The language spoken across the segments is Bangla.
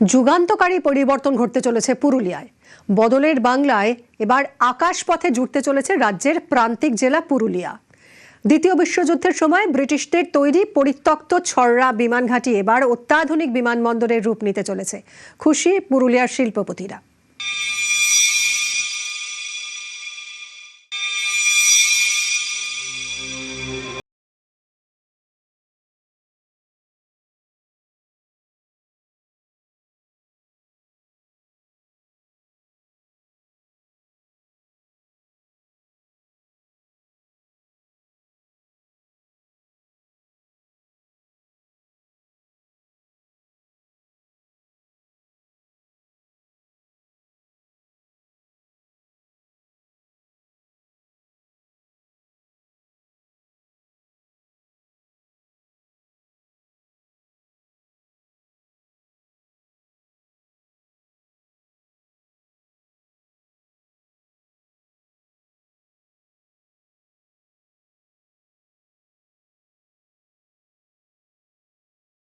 যুগান্তকারী পরিবর্তন ঘটতে চলেছে পুরুলিয়ায়। বদলের বাংলায় এবার আকাশপথে জুড়তে চলেছে রাজ্যের প্রান্তিক জেলা পুরুলিয়া। দ্বিতীয় বিশ্বযুদ্ধের সময় ব্রিটিশদের তৈরি পরিত্যক্ত ছররা বিমানঘাঁটি এবার অত্যাধুনিক বিমানবন্দরের রূপ নিতে চলেছে। খুশি পুরুলিয়ার শিল্পপতিরা।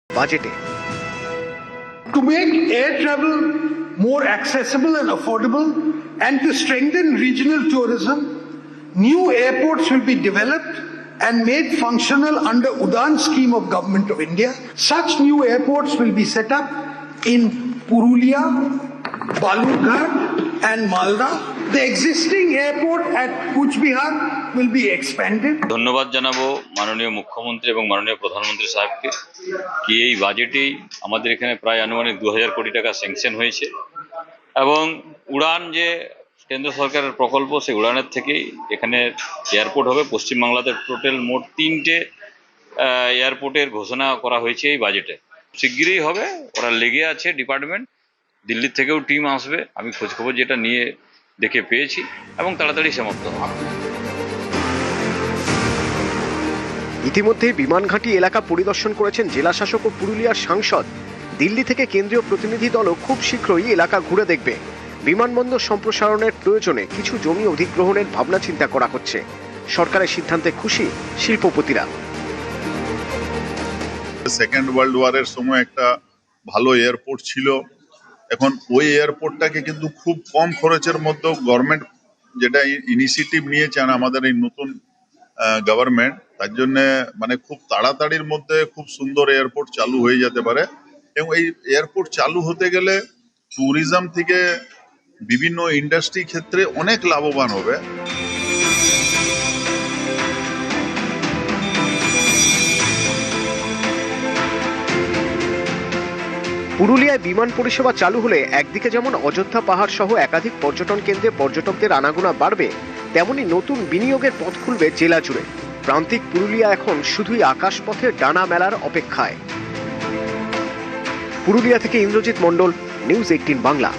বাজেটে To make air travel more accessible and affordable and to strengthen regional tourism, new airports will be developed and made functional under Udan scheme of Government of India. Such new airports will be set up in Purulia, Balurghat and Malda. The existing airport at Kuch Bihar will be expanded. ধন্যবাদ জানাবো মাননীয় মুখ্যমন্ত্রী এবং মাননীয় প্রধানমন্ত্রী সাহেবকে কি এই বাজেটেই আমাদের এখানে প্রায় আনুমানিক 2000 কোটি টাকা স্যাংশন হয়েছে এবং উড়ান যে কেন্দ্র সরকারের প্রকল্প সেই উড়ানের থেকেই এখানে এয়ারপোর্ট হবে। পশ্চিমবাংলাতে টোটাল মোট 3টে এয়ারপোর্টের ঘোষণা করা হয়েছে এই বাজেটে। শিগগিরই হবে, ওরা লেগে আছে ডিপার্টমেন্ট, দিল্লির থেকেও টিম আসবে, আমি খোঁজখবর যেটা নিয়ে দেখে পেয়েছি এবং তাড়াতাড়ি সমাপ্ত হবে। ইতিমধ্যে বিমানঘাঁটি এলাকা পরিদর্শন করেছেন জেলা শাসক ও পুরুলিয়ার সাংসদ। দিল্লি থেকে কেন্দ্রীয় প্রতিনিধি দলও খুব শীঘ্রই এলাকা ঘুরে দেখবে। বিমানবন্দর সম্প্রসারণের প্রয়োজনে কিছু জমি অধিগ্রহণের ভাবনা চিন্তা করা হচ্ছে। সরকারের সিদ্ধান্তে খুশি শিল্পপতিরা। সেকেন্ড ওয়ার্ল্ড ওয়ারের সময় একটা ভালো এয়ারপোর্ট ছিল, এখন ওই এয়ারপোর্টটাকে কিন্তু খুব কম খরচের মধ্যে গভর্নমেন্ট যেটা ইনিশিয়েটিভ নিয়েছেন আমাদের এই নতুন গভর্নমেন্ট, তার জন্য মানে খুব তাড়াতাড়ির মধ্যে খুব সুন্দর এয়ারপোর্ট চালু হয়ে যেতে পারে এবং এই এয়ারপোর্ট চালু হতে গেলে ট্যুরিজম থেকে বিভিন্ন ইন্ডাস্ট্রি ক্ষেত্রে অনেক লাভবান হবে। পুরুলিয়ায় বিমান পরিষেবা চালু হলে একদিকে যেমন অযোধ্যা পাহাড় সহ একাধিক পর্যটন কেন্দ্রে পর্যটকদের আনাগোনা বাড়বে, তেমনি নতুন বিনিয়োগের পথ খুলবে জেলা জুড়ে। প্রান্তিক পুরুলিয়া এখন শুধুই আকাশপথে ডানা মেলার অপেক্ষায়। পুরুলিয়া থেকে ইন্দ্রজিৎ মণ্ডল, নিউজ 18 বাংলা।